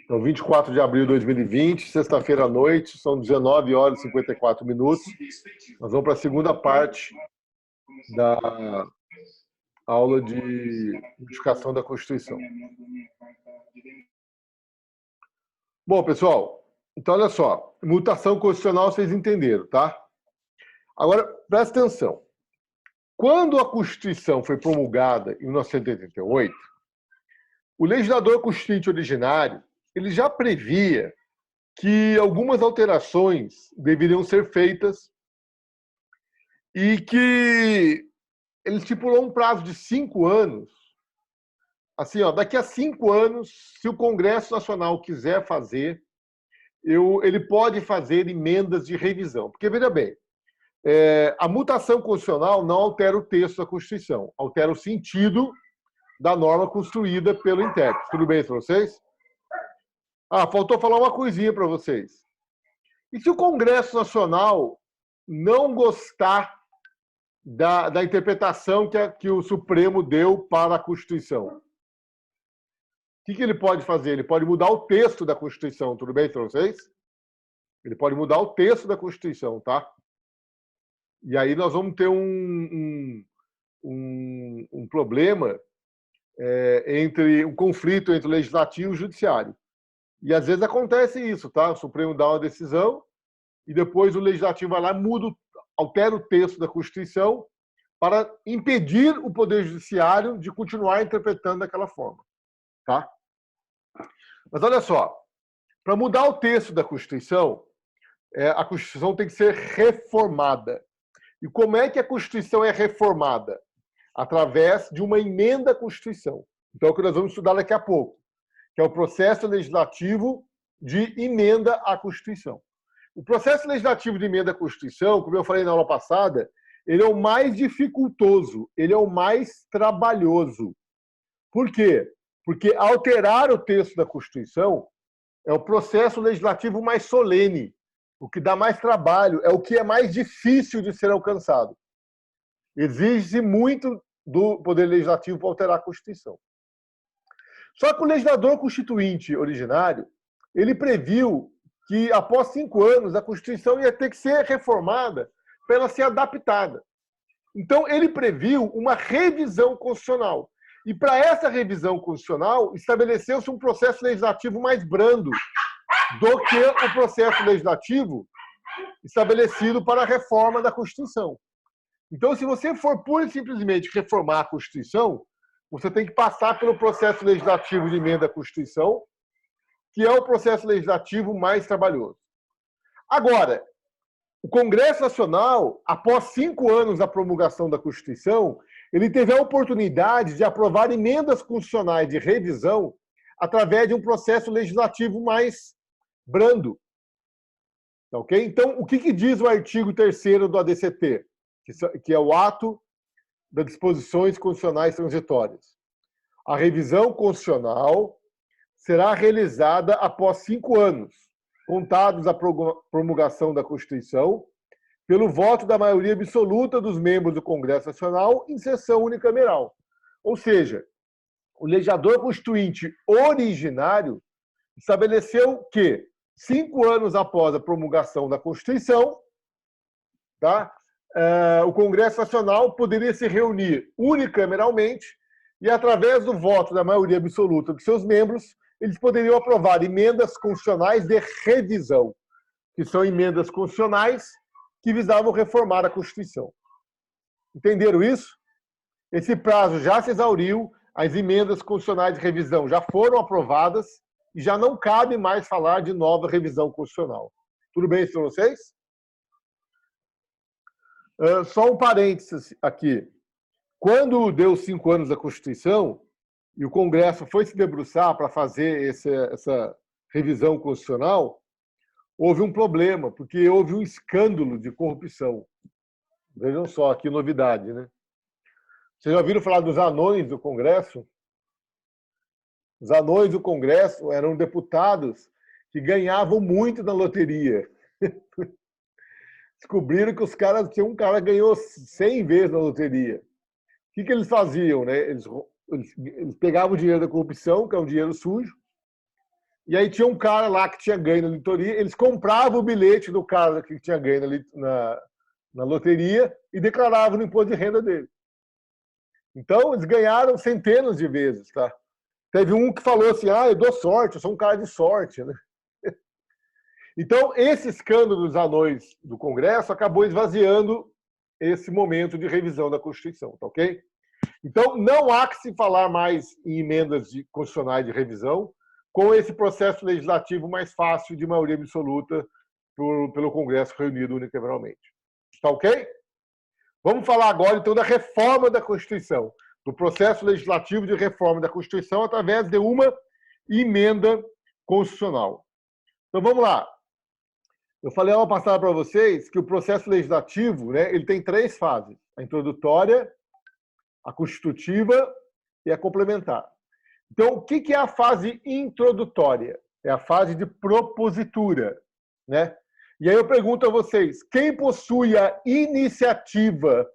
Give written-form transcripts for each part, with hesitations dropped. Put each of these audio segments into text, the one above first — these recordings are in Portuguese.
Então, 24 de abril de 2020, sexta-feira à noite, são 19 horas e 54 minutos. Nós vamos para a segunda parte da aula de modificação da Constituição. Bom, pessoal, então olha só, mutação constitucional vocês entenderam, tá? Agora, presta atenção. Quando a Constituição foi promulgada em 1988, o legislador constituinte originário ele já previa que algumas alterações deveriam ser feitas e que ele estipulou um prazo de 5 anos. Assim, ó, daqui a 5 anos, se o Congresso Nacional quiser fazer, ele pode fazer emendas de revisão. Porque, veja bem, a mutação constitucional não altera o texto da Constituição, altera o sentido da norma construída pelo intérprete. Tudo bem para vocês? Ah, faltou falar uma coisinha para vocês. E se o Congresso Nacional não gostar da interpretação que o Supremo deu para a Constituição? O que ele pode fazer? Ele pode mudar o texto da Constituição, tudo bem para vocês? Ele pode mudar o texto da Constituição, tá? E aí nós vamos ter um problema entre um conflito entre o legislativo e o judiciário. E às vezes acontece isso, tá? O Supremo dá uma decisão e depois o legislativo vai lá e altera o texto da Constituição para impedir o Poder Judiciário de continuar interpretando daquela forma. Tá? Mas olha só, para mudar o texto da Constituição, a Constituição tem que ser reformada. E como é que a Constituição é reformada? Através de uma emenda à Constituição. Então é o que nós vamos estudar daqui a pouco, que é o processo legislativo de emenda à Constituição. O processo legislativo de emenda à Constituição, como eu falei na aula passada, ele é o mais dificultoso, ele é o mais trabalhoso. Por quê? Porque alterar o texto da Constituição é o processo legislativo mais solene, o que dá mais trabalho, é o que é mais difícil de ser alcançado. Exige-se muito do Poder Legislativo para alterar a Constituição. Só que o legislador constituinte originário, ele previu que após 5 anos a Constituição ia ter que ser reformada para ela ser adaptada. Então ele previu uma revisão constitucional. E para essa revisão constitucional, estabeleceu-se um processo legislativo mais brando do que o processo legislativo estabelecido para a reforma da Constituição. Então, se você for pura e simplesmente reformar a Constituição, você tem que passar pelo processo legislativo de emenda à Constituição, que é o processo legislativo mais trabalhoso. Agora, o Congresso Nacional, após 5 anos da promulgação da Constituição, ele teve a oportunidade de aprovar emendas constitucionais de revisão através de um processo legislativo mais brando. Okay? Então, o que diz o artigo 3º do ADCT, que é o ato das disposições constitucionais transitórias? A revisão constitucional será realizada após 5 anos, contados da promulgação da Constituição, pelo voto da maioria absoluta dos membros do Congresso Nacional em sessão unicameral. Ou seja, o legislador constituinte originário estabeleceu que, 5 anos após a promulgação da Constituição, tá, o Congresso Nacional poderia se reunir unicameralmente e, através do voto da maioria absoluta de seus membros, eles poderiam aprovar emendas constitucionais de revisão, que são emendas constitucionais que visavam reformar a Constituição. Entenderam isso? Esse prazo já se exauriu, as emendas constitucionais de revisão já foram aprovadas e já não cabe mais falar de nova revisão constitucional. Tudo bem para vocês? Só um parênteses aqui. Quando deu 5 anos da Constituição e o Congresso foi se debruçar para fazer essa revisão constitucional, houve um problema, porque houve um escândalo de corrupção. Vejam só, que novidade, né? Vocês já ouviram falar dos anões do Congresso? Os anões do Congresso eram deputados que ganhavam muito na loteria. Descobriram que tinha um cara que ganhou 100 vezes na loteria. O que eles faziam, né? Eles pegavam o dinheiro da corrupção, que é um dinheiro sujo, E aí tinha um cara lá que tinha ganho na loteria, eles compravam o bilhete do cara que tinha ganho na loteria e declaravam no imposto de renda dele. Então, eles ganharam centenas de vezes, tá? Teve um que falou assim, eu dou sorte, eu sou um cara de sorte, né? Então, esse escândalo dos anões do Congresso acabou esvaziando esse momento de revisão da Constituição, tá ok? Então, não há que se falar mais em emendas constitucionais de revisão com esse processo legislativo mais fácil de maioria absoluta pelo Congresso reunido unicameralmente. Tá ok? Vamos falar agora, então, da reforma da Constituição, do processo legislativo de reforma da Constituição através de uma emenda constitucional. Então, vamos lá. Eu falei uma passada para vocês que o processo legislativo, né, ele tem 3 fases: a introdutória, a constitutiva e a complementar. Então, o que é a fase introdutória? É a fase de propositura, né? E aí eu pergunto a vocês, quem possui a iniciativa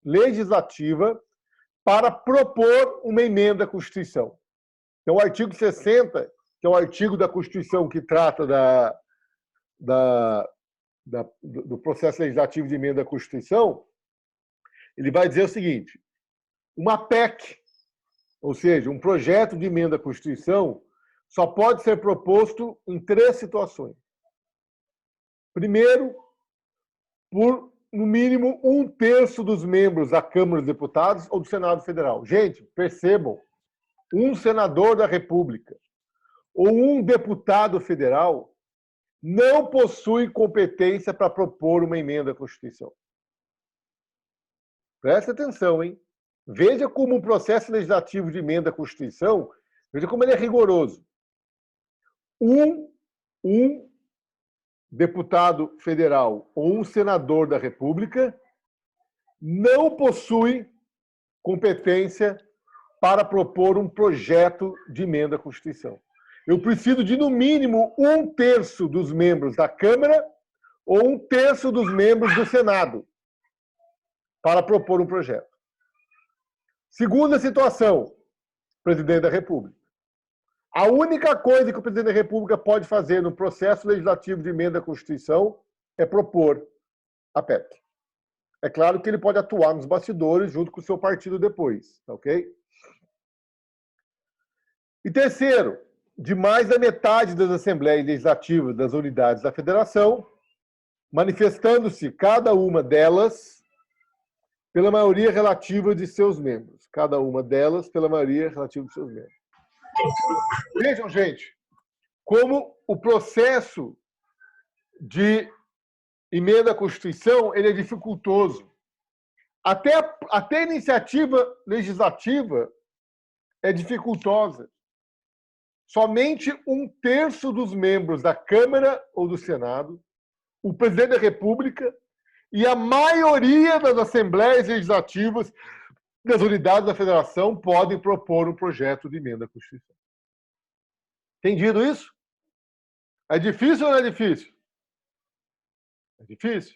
legislativa para propor uma emenda à Constituição? Então, o artigo 60, que é o artigo da Constituição que trata do processo legislativo de emenda à Constituição, ele vai dizer o seguinte: uma PEC, ou seja, um projeto de emenda à Constituição, só pode ser proposto em 3 situações. Primeiro, por, no mínimo, 1/3 dos membros da Câmara dos Deputados ou do Senado Federal. Gente, percebam, um senador da República ou um deputado federal não possui competência para propor uma emenda à Constituição. Presta atenção, hein? Veja como um processo legislativo de emenda à Constituição, veja como ele é rigoroso. Um deputado federal ou um senador da República não possui competência para propor um projeto de emenda à Constituição. Eu preciso de, no mínimo, 1/3 dos membros da Câmara ou 1/3 dos membros do Senado para propor um projeto. Segunda situação, presidente da República. A única coisa que o presidente da República pode fazer no processo legislativo de emenda à Constituição é propor a PEC. É claro que ele pode atuar nos bastidores junto com o seu partido depois, ok? E terceiro, de mais da metade das assembleias legislativas das unidades da federação, manifestando-se cada uma delas pela maioria relativa de seus membros. Cada uma delas pela maioria relativa de seus membros. Vejam, gente, como o processo de emenda à Constituição ele é dificultoso. Até a iniciativa legislativa é dificultosa. Somente 1/3 dos membros da Câmara ou do Senado, o presidente da República e a maioria das assembleias legislativas das unidades da federação podem propor um projeto de emenda à Constituição. Entendido isso? É difícil ou não é difícil? É difícil.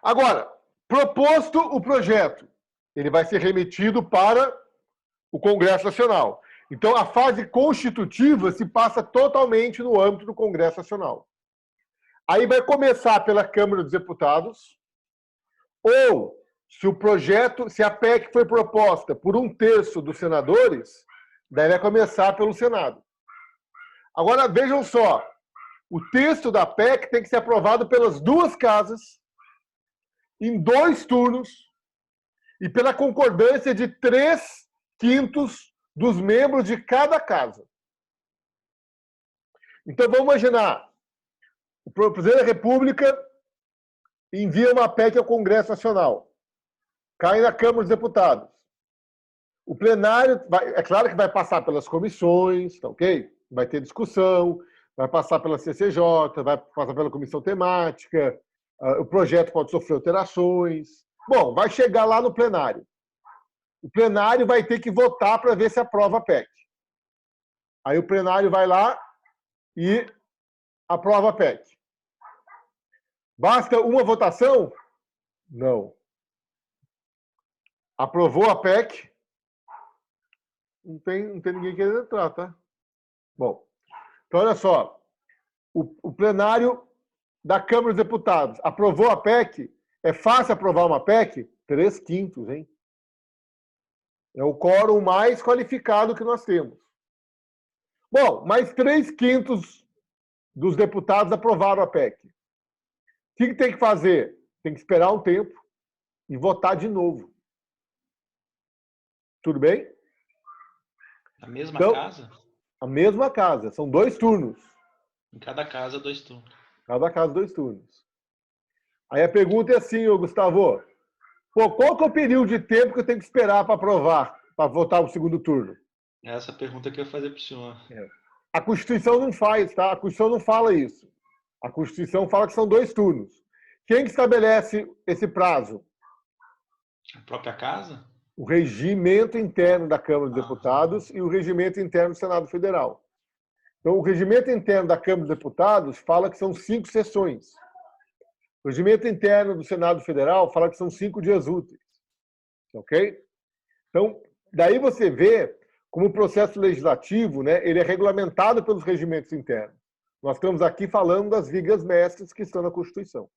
Agora, proposto o projeto, ele vai ser remetido para o Congresso Nacional. Então, a fase constitutiva se passa totalmente no âmbito do Congresso Nacional. Aí vai começar pela Câmara dos Deputados, ou, se a PEC foi proposta por 1/3 dos senadores, daí vai começar pelo Senado. Agora, vejam só, o texto da PEC tem que ser aprovado pelas 2 casas, em 2 turnos, e pela concordância de 3/5 dos membros de cada casa. Então, vamos imaginar, o presidente da República envia uma PEC ao Congresso Nacional, cai na Câmara dos Deputados. O plenário, é claro que vai passar pelas comissões, tá ok? Vai ter discussão, vai passar pela CCJ, vai passar pela comissão temática, o projeto pode sofrer alterações. Bom, vai chegar lá no plenário. O plenário vai ter que votar para ver se aprova a PEC. Aí o plenário vai lá e aprova a PEC. Basta uma votação? Não. Aprovou a PEC? Não tem ninguém querendo entrar, tá? Bom, Então, olha só, o plenário da Câmara dos Deputados aprovou a PEC. É fácil aprovar uma PEC? 3/5, hein? É o quórum mais qualificado que nós temos. Bom, mas 3/5 dos deputados aprovaram a PEC. O que tem que fazer? Tem que esperar um tempo e votar de novo. Tudo bem? A mesma casa? A mesma casa. São 2 turnos. Em cada casa, 2 turnos. Cada casa, 2 turnos. Aí a pergunta é assim, ô Gustavo. Pô, qual que é o período de tempo que eu tenho que esperar para aprovar, para votar o segundo turno? Essa pergunta que eu ia fazer para o senhor. A Constituição não faz, tá? A Constituição não fala isso. A Constituição fala que são 2 turnos. Quem que estabelece esse prazo? A própria casa? O regimento interno da Câmara dos Deputados e o regimento interno do Senado Federal. Então, o regimento interno da Câmara dos Deputados fala que são 5 sessões. O regimento interno do Senado Federal fala que são 5 dias úteis. Ok? Então, daí você vê como o processo legislativo, né, ele é regulamentado pelos regimentos internos. Nós estamos aqui falando das vigas mestres que estão na Constituição.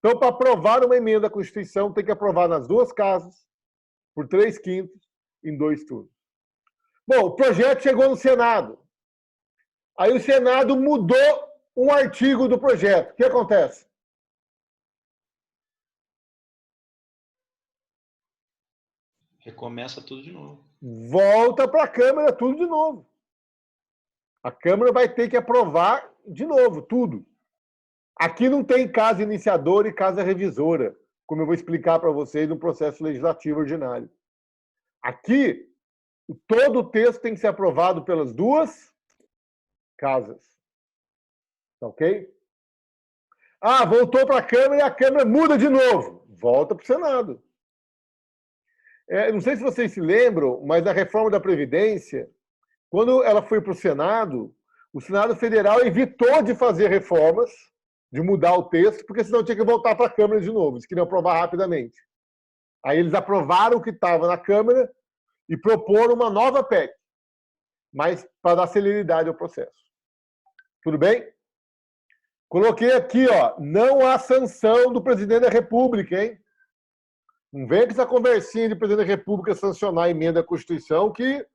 Então, para aprovar uma emenda à Constituição, tem que aprovar nas 2 casas, por 3/5, em 2 turnos. Bom, o projeto chegou no Senado. Aí o Senado mudou um artigo do projeto. O que acontece? Recomeça tudo de novo. Volta para a Câmara tudo de novo. A Câmara vai ter que aprovar de novo tudo. Aqui não tem casa iniciadora e casa revisora, como eu vou explicar para vocês no processo legislativo ordinário. Aqui, todo o texto tem que ser aprovado pelas 2 casas. Ok? Ah, voltou para a Câmara e a Câmara muda de novo. Volta para o Senado. Não sei se vocês se lembram, mas na reforma da Previdência, quando ela foi para o Senado Federal evitou de fazer reformas, de mudar o texto, porque senão tinha que voltar para a Câmara de novo. Eles queriam aprovar rapidamente. Aí eles aprovaram o que estava na Câmara e proporam uma nova PEC, mas para dar celeridade ao processo. Tudo bem? Coloquei aqui, ó, não há sanção do presidente da República, hein? Não vem com essa conversinha de presidente da República sancionar a emenda à Constituição que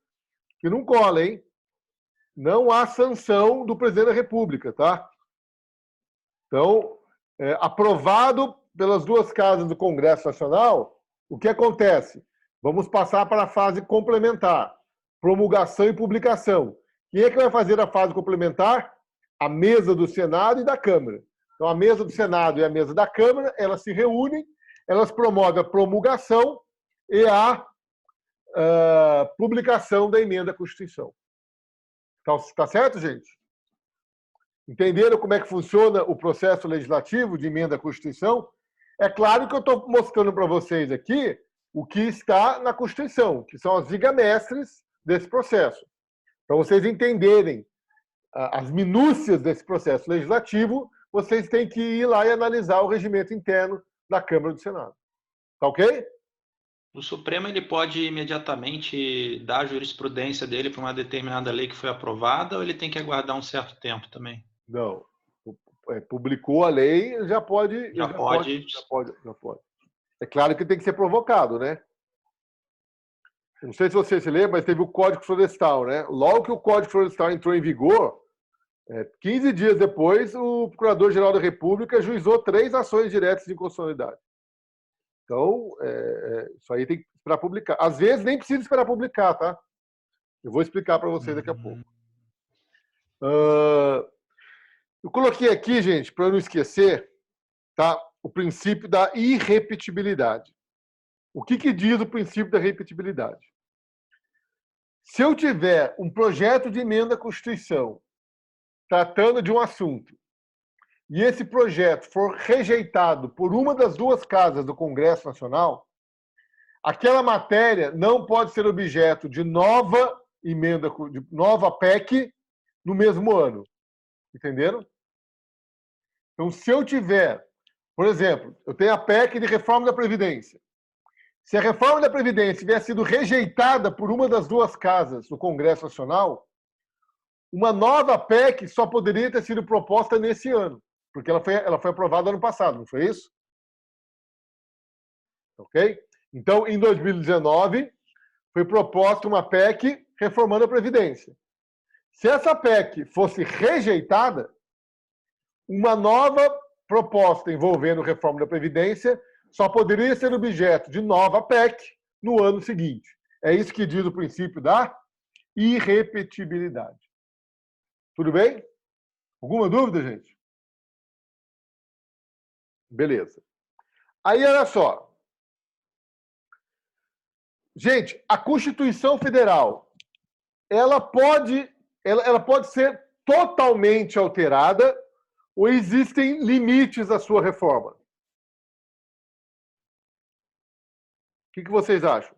não cola, hein? Não há sanção do presidente da República, tá? Então, aprovado pelas 2 casas do Congresso Nacional, o que acontece? Vamos passar para a fase complementar, promulgação e publicação. Quem é que vai fazer a fase complementar? A mesa do Senado e da Câmara. Então, a mesa do Senado e a mesa da Câmara, elas se reúnem, elas promovem a promulgação e a publicação da emenda à Constituição. Tá certo, gente? Entenderam como é que funciona o processo legislativo de emenda à Constituição? É claro que eu estou mostrando para vocês aqui o que está na Constituição, que são as vigas-mestres desse processo. Para vocês entenderem as minúcias desse processo legislativo, vocês têm que ir lá e analisar o regimento interno da Câmara e do Senado. Tá ok? O Supremo ele pode imediatamente dar a jurisprudência dele para uma determinada lei que foi aprovada ou ele tem que aguardar um certo tempo também? Não. Publicou a lei, já pode. Já pode. É claro que tem que ser provocado, né? Não sei se você se lembra, mas teve o Código Florestal, né? Logo que o Código Florestal entrou em vigor, 15 dias depois, o Procurador-Geral da República ajuizou 3 ações diretas de inconstitucionalidade. Então, isso aí tem que esperar publicar. Às vezes, nem precisa esperar publicar, tá? Eu vou explicar para vocês daqui a pouco. Eu coloquei aqui, gente, para eu não esquecer, tá? O princípio da irrepetibilidade. O que diz o princípio da repetibilidade? Se eu tiver um projeto de emenda à Constituição tratando de um assunto e esse projeto for rejeitado por uma das 2 casas do Congresso Nacional, aquela matéria não pode ser objeto de nova emenda, de nova PEC no mesmo ano. Entenderam? Então, se eu tiver, por exemplo, eu tenho a PEC de reforma da Previdência. Se a reforma da Previdência tiver sido rejeitada por uma das 2 casas do Congresso Nacional, Uma nova PEC só poderia ter sido proposta nesse ano, porque ela foi aprovada ano passado, não foi isso? Ok? Então, em 2019, foi proposta uma PEC reformando a Previdência. Se essa PEC fosse rejeitada, uma nova proposta envolvendo reforma da Previdência só poderia ser objeto de nova PEC no ano seguinte. É isso que diz o princípio da irrepetibilidade. Tudo bem? Alguma dúvida, gente? Beleza. Aí, olha só. Gente, a Constituição Federal, ela pode ser totalmente alterada ou existem limites à sua reforma? O que vocês acham?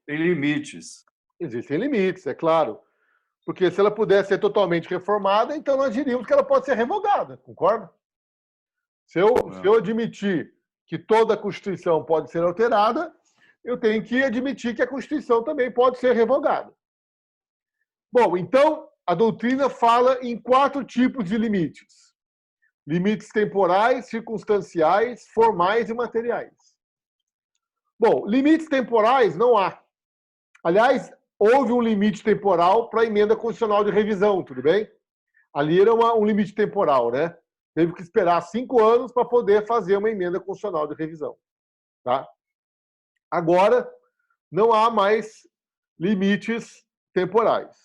Tem limites. Existem limites, é claro. Porque se ela pudesse ser totalmente reformada, então nós diríamos que ela pode ser revogada, concorda? Se eu admitir que toda a Constituição pode ser alterada, eu tenho que admitir que a Constituição também pode ser revogada. Bom, então, a doutrina fala em 4 tipos de limites. Limites temporais, circunstanciais, formais e materiais. Bom, limites temporais não há. Aliás, houve um limite temporal para a emenda constitucional de revisão, tudo bem? Ali era um limite temporal, né? Teve que esperar 5 anos para poder fazer uma emenda constitucional de revisão. Tá? Agora, não há mais limites temporais.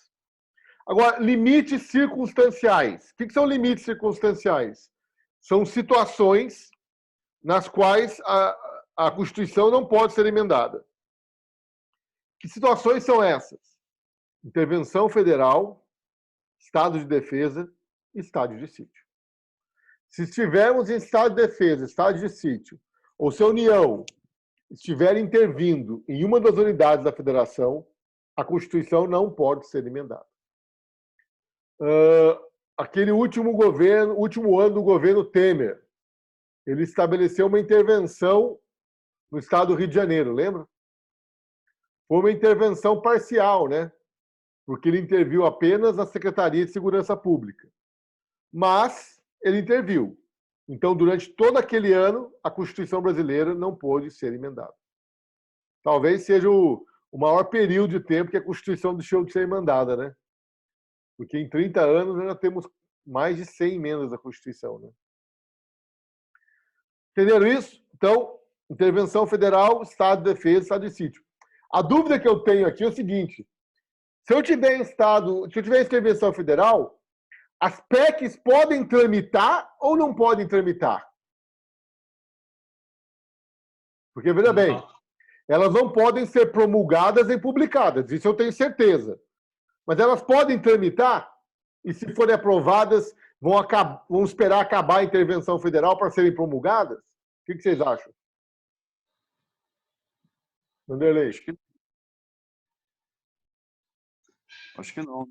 Agora, limites circunstanciais. O que são limites circunstanciais? São situações nas quais a Constituição não pode ser emendada. Que situações são essas? Intervenção federal, estado de defesa e estado de sítio. Se estivermos em estado de defesa, estado de sítio, ou se a União estiver intervindo em uma das unidades da federação, a Constituição não pode ser emendada. Aquele último ano do governo Temer, ele estabeleceu uma intervenção no estado do Rio de Janeiro, lembra? Foi uma intervenção parcial, né? Porque ele interviu apenas na Secretaria de Segurança Pública. Mas ele interviu. Então, durante todo aquele ano, a Constituição brasileira não pôde ser emendada. Talvez seja o maior período de tempo que a Constituição deixou de ser emendada, né? Porque em 30 anos nós já temos mais de 100 emendas da Constituição, né? Entenderam isso? Então, intervenção federal, estado de defesa, estado de sítio. A dúvida que eu tenho aqui é o seguinte: se eu tiver intervenção federal, as PECs podem tramitar ou não podem tramitar? Porque, veja bem, elas não podem ser promulgadas nem publicadas, isso eu tenho certeza. Mas elas podem tramitar e, se forem aprovadas, vão esperar acabar a intervenção federal para serem promulgadas? O que vocês acham? Vanderlei? Acho que não.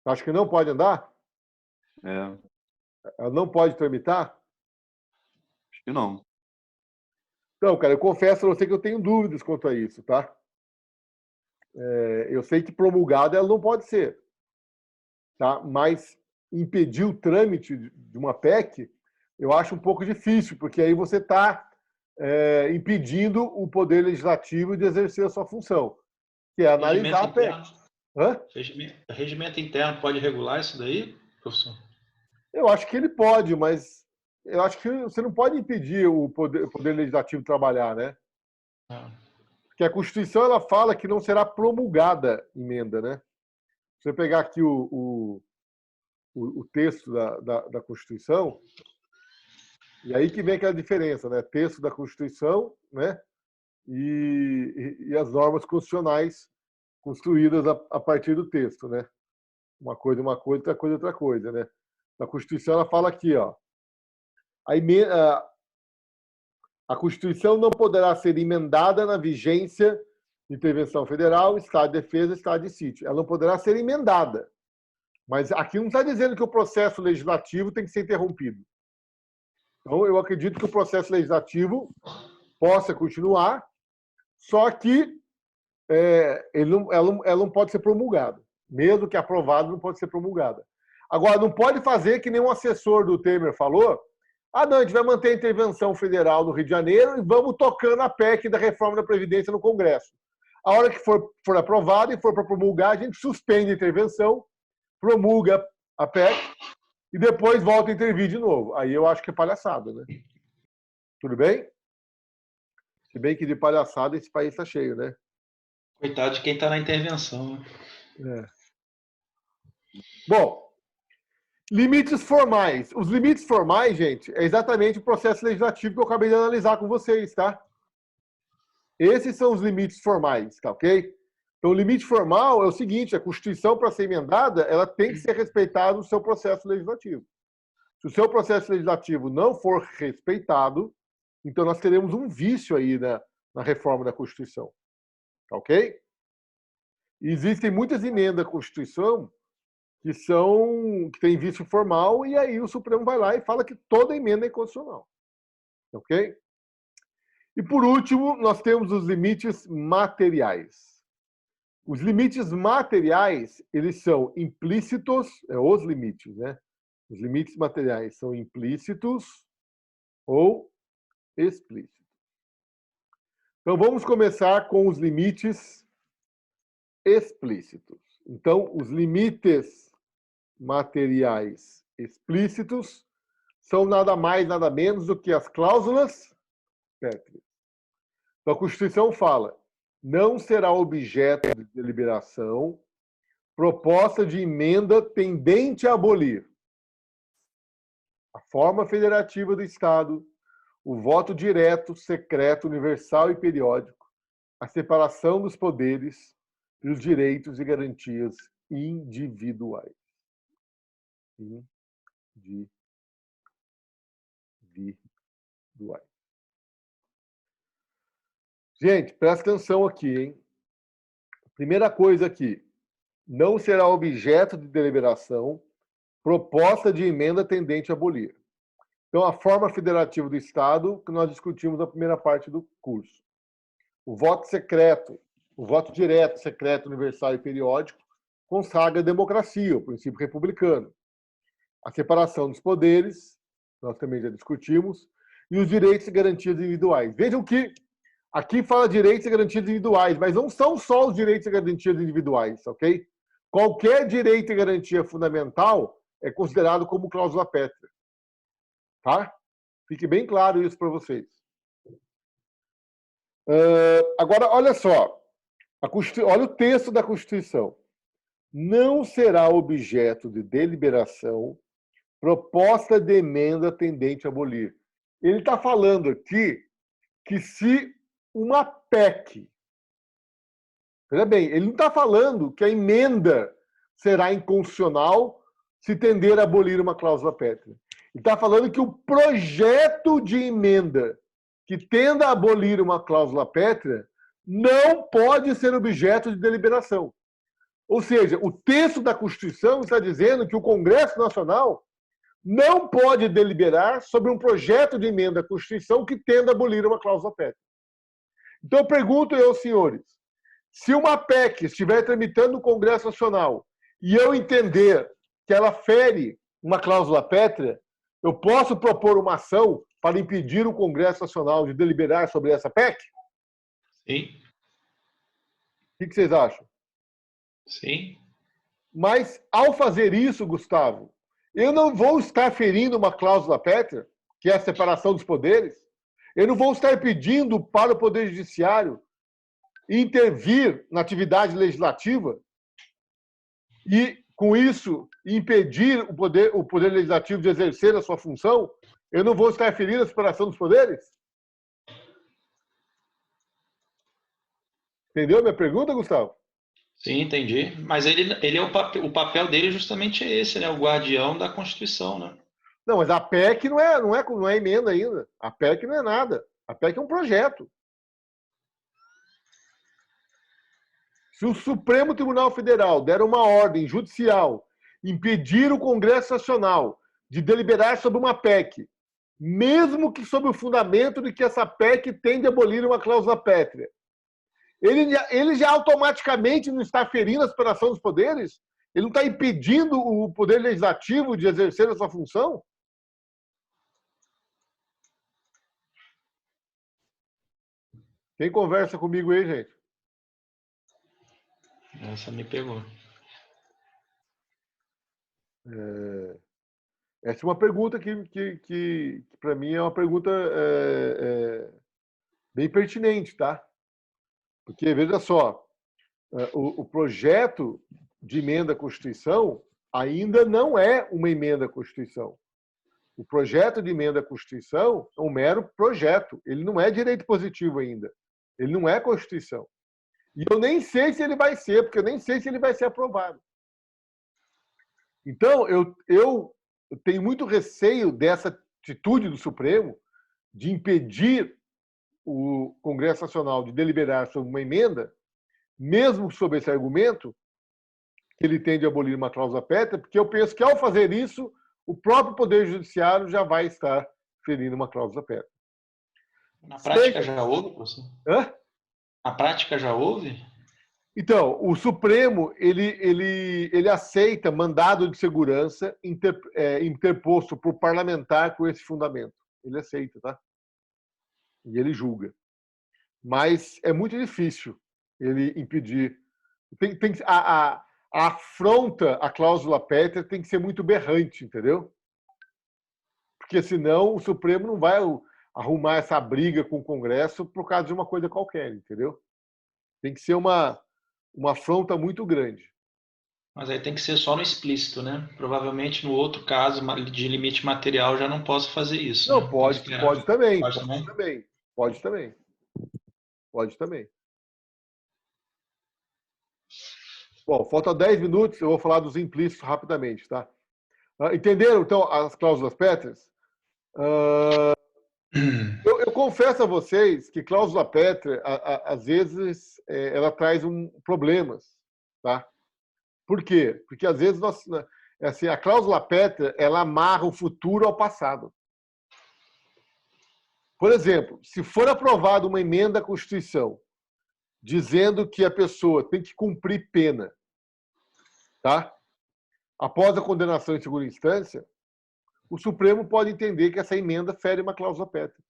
Acho que não pode andar? É. Ela não pode tramitar? Acho que não. Então, cara, eu confesso a você que eu tenho dúvidas quanto a isso, tá? Eu sei que promulgada ela não pode ser, tá? Mas impedir o trâmite de uma PEC, eu acho um pouco difícil, porque aí você está impedindo o Poder Legislativo de exercer a sua função, que é analisar a PEC. Hã? Regimento interno pode regular isso daí, professor? Eu acho que ele pode, mas eu acho que você não pode impedir o Poder Legislativo de trabalhar, né? Porque a Constituição ela fala que não será promulgada emenda, né? Se você pegar aqui o texto da Constituição, e aí que vem aquela diferença, né? Texto da Constituição, né? E as normas constitucionais construídas a partir do texto, né? Uma coisa, outra coisa, né? Na Constituição ela fala aqui, ó, a Constituição não poderá ser emendada na vigência de intervenção federal, estado de defesa, estado de sítio. Ela não poderá ser emendada. Mas aqui não está dizendo que o processo legislativo tem que ser interrompido. Então, eu acredito que o processo legislativo possa continuar, só que ela não pode ser promulgada. Mesmo que aprovado, não pode ser promulgada. Agora, não pode fazer que nem um assessor do Temer falou: ah, não, a gente vai manter a intervenção federal no Rio de Janeiro e vamos tocando a PEC da reforma da Previdência no Congresso. A hora que for aprovado e for para promulgar, a gente suspende a intervenção, promulga a PEC e depois volta a intervir de novo. Aí eu acho que é palhaçada, né? Tudo bem? Se bem que de palhaçada esse país está cheio, né? Coitado de quem está na intervenção. Bom, limites formais. Os limites formais, gente, é exatamente o processo legislativo que eu acabei de analisar com vocês, tá? Esses são os limites formais, tá ok? Então, o limite formal é o seguinte: a Constituição, para ser emendada, ela tem que ser respeitada no seu processo legislativo. Se o seu processo legislativo não for respeitado, então nós teremos um vício aí na reforma da Constituição. Tá ok? E existem muitas emendas à Constituição que têm vício formal, e aí o Supremo vai lá e fala que toda emenda é inconstitucional. Tá ok? E, por último, nós temos os limites materiais. Os limites materiais, eles são implícitos, os limites, né? Os limites materiais são implícitos ou explícitos. Então, vamos começar com os limites explícitos. Então, os limites materiais explícitos são nada mais, nada menos do que as cláusulas pétreas. Então, a Constituição fala: não será objeto de deliberação proposta de emenda tendente a abolir a forma federativa do Estado, o voto direto, secreto, universal e periódico, a separação dos poderes e os direitos e garantias individuais. Individuais. Gente, presta atenção aqui, hein? Primeira coisa aqui: não será objeto de deliberação proposta de emenda tendente a abolir. Então, a forma federativa do Estado, que nós discutimos na primeira parte do curso. O voto secreto, o voto direto, secreto, universal e periódico, consagra a democracia, o princípio republicano. A separação dos poderes, nós também já discutimos, e os direitos e garantias individuais. Vejam que aqui fala direitos e garantias individuais, mas não são só os direitos e garantias individuais, ok? Qualquer direito e garantia fundamental é considerado como cláusula pétrea. Tá? Fique bem claro isso para vocês. Agora, olha só. Olha o texto da Constituição. Não será objeto de deliberação proposta de emenda tendente a abolir. Ele está falando aqui que se uma PEC... Veja bem, ele não está falando que a emenda será inconstitucional se tender a abolir uma cláusula pétrea. Ele está falando que o projeto de emenda que tenda a abolir uma cláusula pétrea não pode ser objeto de deliberação. Ou seja, o texto da Constituição está dizendo que o Congresso Nacional não pode deliberar sobre um projeto de emenda à Constituição que tenda a abolir uma cláusula pétrea. Então, eu pergunto aos senhores: se uma PEC estiver tramitando no Congresso Nacional e eu entender que ela fere uma cláusula pétrea, eu posso propor uma ação para impedir o Congresso Nacional de deliberar sobre essa PEC? Sim. O que vocês acham? Sim. Mas, ao fazer isso, Gustavo, eu não vou estar ferindo uma cláusula pétrea, que é a separação dos poderes. Eu não vou estar pedindo para o Poder Judiciário intervir na atividade legislativa e, com isso, impedir o poder legislativo de exercer a sua função. Eu não vou estar ferindo a separação dos poderes? Entendeu a minha pergunta, Gustavo? Sim, entendi. Mas ele é o papel dele justamente é esse, né? O guardião da Constituição, né? Não, mas a PEC não é emenda ainda. A PEC não é nada. A PEC é um projeto. Se o Supremo Tribunal Federal der uma ordem judicial, impedir o Congresso Nacional de deliberar sobre uma PEC, mesmo que sob o fundamento de que essa PEC tende a abolir uma cláusula pétrea, Ele já automaticamente não está ferindo a separação dos poderes? Ele não está impedindo o poder legislativo de exercer a sua função? Quem conversa comigo aí, gente? Essa me pegou. Essa é uma pergunta que para mim, é uma pergunta bem pertinente, tá? Porque, veja só, o projeto de emenda à Constituição ainda não é uma emenda à Constituição. O projeto de emenda à Constituição é um mero projeto. Ele não é direito positivo ainda. Ele não é Constituição. E eu nem sei se ele vai ser, porque eu nem sei se ele vai ser aprovado. Então, eu tenho muito receio dessa atitude do Supremo de impedir o Congresso Nacional de deliberar sobre uma emenda, mesmo sob esse argumento, que ele tende a abolir uma cláusula pétrea, porque eu penso que, ao fazer isso, o próprio Poder Judiciário já vai estar ferindo uma cláusula pétrea. Na prática já houve, professor? Hã? Na prática já houve? Então, o Supremo ele aceita mandado de segurança interposto por parlamentar com esse fundamento. Ele aceita, tá? E ele julga. Mas é muito difícil ele impedir. A afronta à cláusula pétrea tem que ser muito berrante, entendeu? Porque senão o Supremo não vai arrumar essa briga com o Congresso por causa de uma coisa qualquer, entendeu? Tem que ser uma afronta muito grande. Mas aí tem que ser só no explícito, né? Provavelmente no outro caso de limite material já não posso fazer isso. Não, né? pode também. Pode também? Pode também. Bom, falta 10 minutos, eu vou falar dos implícitos rapidamente, tá? Entenderam, então, as cláusulas pétreas? Eu confesso a vocês que cláusula pétrea, às vezes, ela traz problemas, tá? Por quê? Porque, às vezes, a cláusula pétrea, ela amarra o futuro ao passado. Por exemplo, se for aprovada uma emenda à Constituição dizendo que a pessoa tem que cumprir pena, tá? Após a condenação em segunda instância, o Supremo pode entender que essa emenda fere uma cláusula pétrea.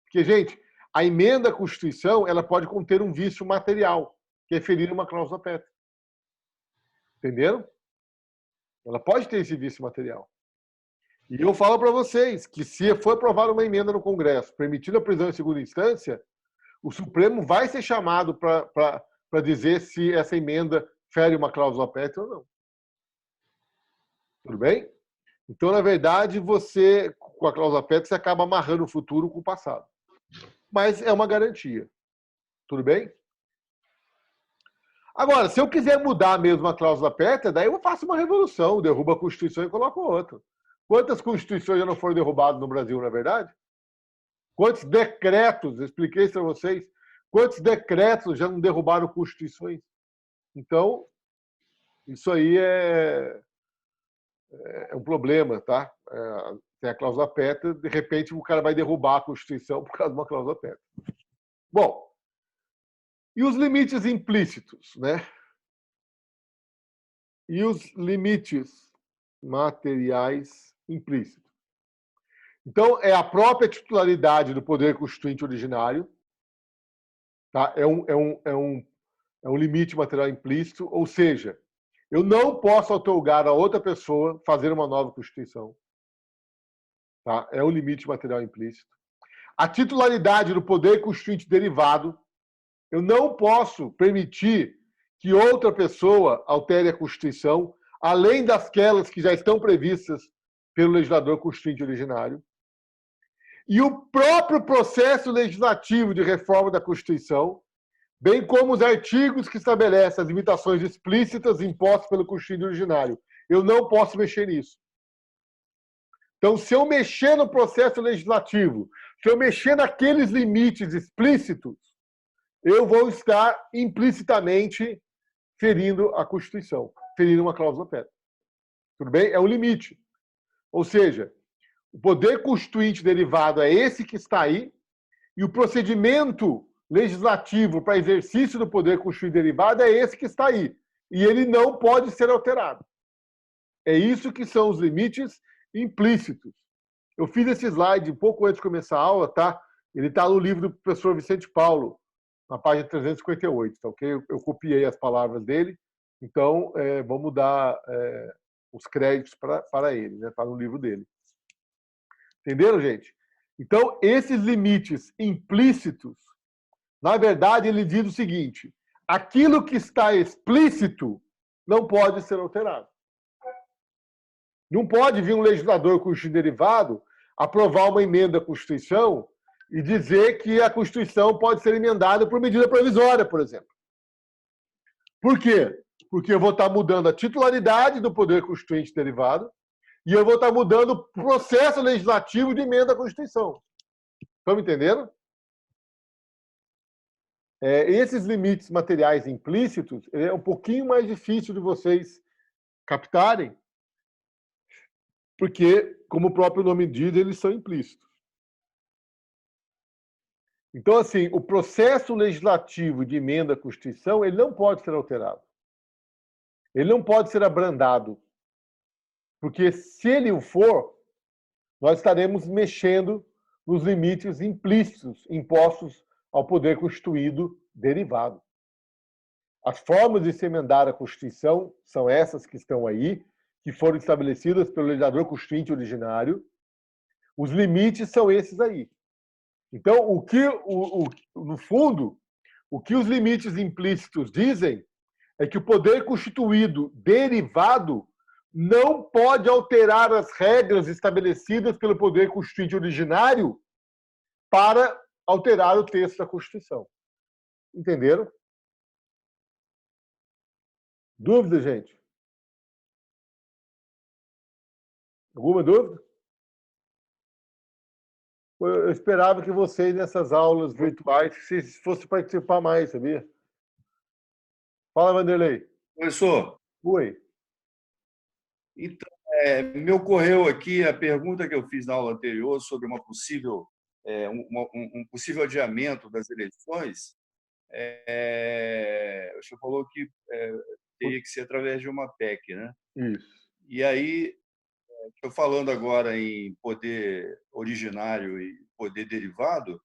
Porque, gente, a emenda à Constituição, ela pode conter um vício material, que é ferir uma cláusula pétrea. Entenderam? Ela pode ter esse vício material. E eu falo para vocês que, se for aprovada uma emenda no Congresso permitindo a prisão em segunda instância, o Supremo vai ser chamado para dizer se essa emenda fere uma cláusula pétrea ou não. Tudo bem? Então, na verdade, você, com a cláusula pétrea, você acaba amarrando o futuro com o passado. Mas é uma garantia. Tudo bem? Agora, se eu quiser mudar mesmo a cláusula pétrea, daí eu faço uma revolução, derrubo a Constituição e coloco outra. Quantas Constituições já não foram derrubadas no Brasil, não é verdade? Quantos decretos, eu expliquei isso para vocês, quantos decretos já não derrubaram Constituições? Então, isso aí é um problema, tá? Tem a cláusula pétrea, de repente o cara vai derrubar a Constituição por causa de uma cláusula pétrea. Bom, e os limites implícitos, né? E os limites materiais implícitos. Então, é a própria titularidade do poder constituinte originário, tá? É um limite material implícito, ou seja, eu não posso outorgar a outra pessoa fazer uma nova Constituição. Tá? É um limite material implícito. A titularidade do poder constituinte derivado, eu não posso permitir que outra pessoa altere a Constituição, além daquelas que já estão previstas pelo legislador constituinte originário. E o próprio processo legislativo de reforma da Constituição, bem como os artigos que estabelecem as limitações explícitas impostas pelo constituinte originário. Eu não posso mexer nisso. Então, se eu mexer no processo legislativo, se eu mexer naqueles limites explícitos, eu vou estar implicitamente ferindo a Constituição, ferindo uma cláusula pétrea. Tudo bem? É um limite. Ou seja, o poder constituinte derivado é esse que está aí, e o procedimento legislativo para exercício do poder constituinte derivado é esse que está aí. E ele não pode ser alterado. É isso que são os limites implícitos. Eu fiz esse slide um pouco antes de começar a aula, tá? Ele está no livro do professor Vicente Paulo, na página 358, tá ok? Eu copiei as palavras dele, então vamos dar os créditos para ele, né? Está no livro dele. Entenderam, gente? Então, esses limites implícitos, na verdade, ele diz o seguinte: aquilo que está explícito não pode ser alterado. Não pode vir um legislador constituinte derivado aprovar uma emenda à Constituição e dizer que a Constituição pode ser emendada por medida provisória, por exemplo. Por quê? Porque eu vou estar mudando a titularidade do poder constituinte derivado e eu vou estar mudando o processo legislativo de emenda à Constituição. Estão me entendendo? Esses limites materiais implícitos é um pouquinho mais difícil de vocês captarem, porque, como o próprio nome diz, eles são implícitos. Então, assim, o processo legislativo de emenda à Constituição, ele não pode ser alterado. Ele não pode ser abrandado. Porque, se ele o for, nós estaremos mexendo nos limites implícitos impostos ao poder constituído derivado. As formas de se emendar a Constituição são essas que estão aí, que foram estabelecidas pelo legislador constituinte originário. Os limites são esses aí. Então, no fundo, o que os limites implícitos dizem é que o poder constituído derivado não pode alterar as regras estabelecidas pelo poder constituinte originário para alterar o texto da Constituição. Entenderam? Dúvida, gente? Alguma dúvida? Eu esperava que vocês, nessas aulas virtuais, vocês fossem participar mais, sabia? Fala, Vanderlei. Professor. Oi. Então, me ocorreu aqui a pergunta que eu fiz na aula anterior sobre uma possível, um possível adiamento das eleições. O senhor falou que teria que ser através de uma PEC, né? Isso. E aí, estou falando agora em poder originário e poder derivado,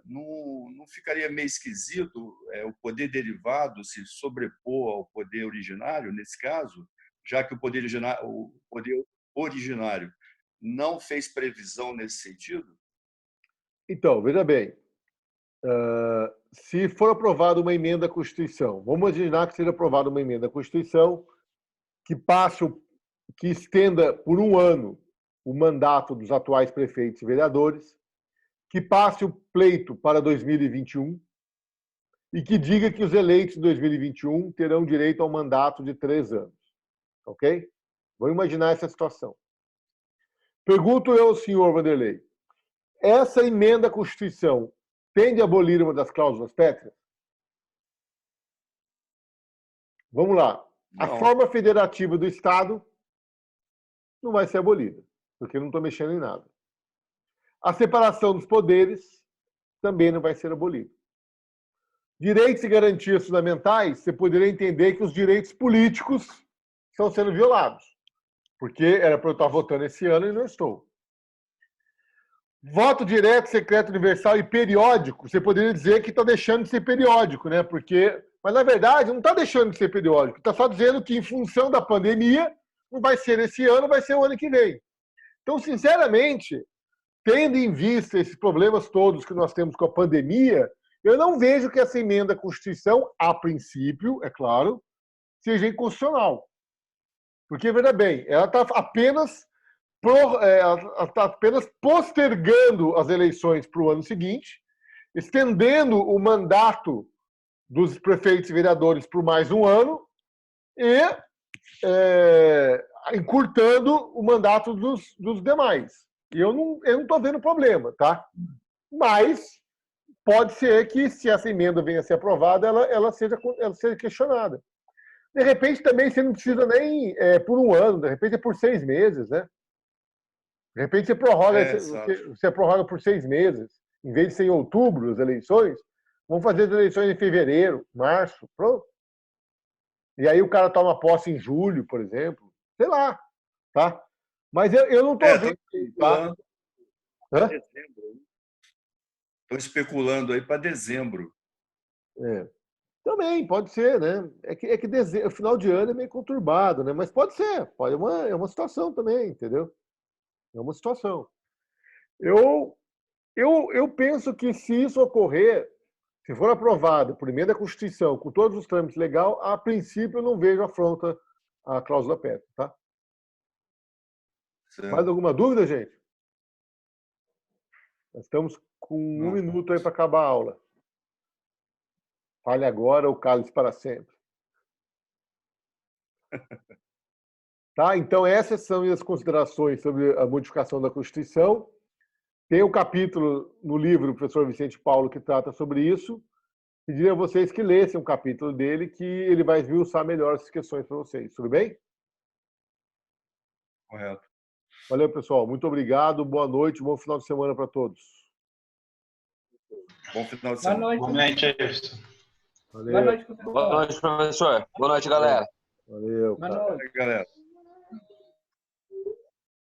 não ficaria meio esquisito o poder derivado se sobrepor ao poder originário, nesse caso, já que o poder originário não fez previsão nesse sentido? Então, veja bem, se for aprovada uma emenda à Constituição, vamos imaginar que seja aprovada uma emenda à Constituição que estenda por um ano o mandato dos atuais prefeitos e vereadores, que passe o pleito para 2021 e que diga que os eleitos de 2021 terão direito ao mandato de 3 anos. Ok? Vamos imaginar essa situação. Pergunto eu ao senhor Vanderlei, essa emenda à Constituição tende a abolir uma das cláusulas pétreas? Vamos lá. A forma federativa do Estado não vai ser abolida, porque eu não estou mexendo em nada. A separação dos poderes também não vai ser abolida. Direitos e garantias fundamentais, você poderia entender que os direitos políticos estão sendo violados, porque era para eu estar votando esse ano e não estou. Voto direto, secreto, universal e periódico, você poderia dizer que está deixando de ser periódico, né? Mas, na verdade, não está deixando de ser periódico. Está só dizendo que, em função da pandemia, não vai ser esse ano, vai ser o ano que vem. Então, sinceramente, tendo em vista esses problemas todos que nós temos com a pandemia, eu não vejo que essa emenda à Constituição, a princípio, é claro, seja inconstitucional. Porque, veja bem, ela está apenas postergando as eleições para o ano seguinte, estendendo o mandato dos prefeitos e vereadores por mais um ano e encurtando o mandato dos demais. E eu não estou vendo problema, tá? Mas pode ser que, se essa emenda venha a ser aprovada, ela seja questionada. De repente, também, você não precisa nem por um ano, de repente é por 6 meses, né? De repente, você prorroga por 6 meses. Em vez de ser em outubro as eleições, vamos fazer as eleições em fevereiro, março, pronto. E aí o cara toma posse em julho, por exemplo. Sei lá, tá? Mas eu não estou vendo, tá? Estou especulando aí para dezembro. Também, pode ser, né? É que o final de ano é meio conturbado, né? Mas pode ser, é uma situação também, entendeu? É uma situação. Eu penso que se isso ocorrer, se for aprovado por emenda à Constituição, com todos os trâmites legais, a princípio eu não vejo afronta à cláusula PET, tá? Certo. Mais alguma dúvida, gente? Nós estamos com um minuto aí para acabar a aula. Fale agora ou cale-se para sempre. Tá? Então, essas são as considerações sobre a modificação da Constituição. Tem um capítulo no livro do professor Vicente Paulo que trata sobre isso. Pediria a vocês que lessem um capítulo dele, que ele vai esmiuçar melhor essas questões para vocês. Tudo bem? Correto. Valeu, pessoal. Muito obrigado. Boa noite. Bom final de semana para todos. Bom final de semana. Boa noite, Everson. Valeu. Boa noite, professor. Boa noite, professor. Boa noite, galera. Valeu, Boa cara. noite. Galera.